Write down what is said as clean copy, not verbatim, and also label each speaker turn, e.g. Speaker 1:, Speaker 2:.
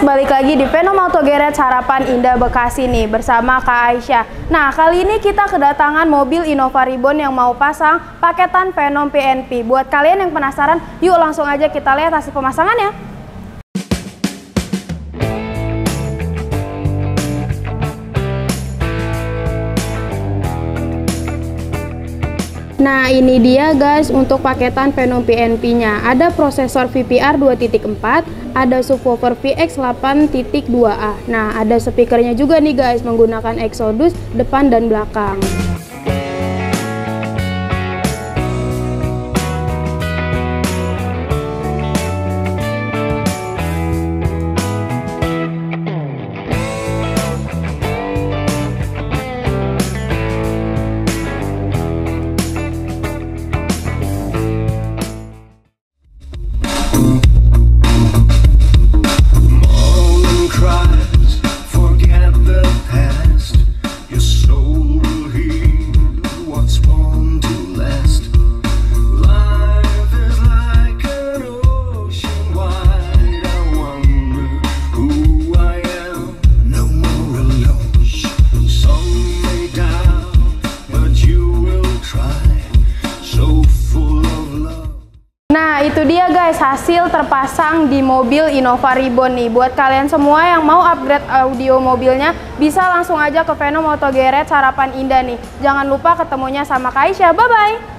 Speaker 1: balik lagi di Venom Auto Garage Harapan Indah Bekasi nih bersama Kak Aisyah. Nah, kali ini kita kedatangan mobil Innova Reborn yang mau pasang paketan Venom PNP. Buat kalian yang penasaran, yuk langsung aja kita lihat hasil pemasangannya. Nah, ini dia guys untuk paketan Venom PNP-nya. Ada prosesor VPR 2.4, ada subwoofer VX 8.2A. Nah, ada speakernya juga nih guys menggunakan Exodus depan dan belakang. Nah, itu dia guys hasil terpasang di mobil Innova Reborn nih. Buat kalian semua yang mau upgrade audio mobilnya, bisa langsung aja ke Venom Auto Garage Harapan Indah nih. Jangan lupa ketemunya sama Kak Aisyah. Bye-bye!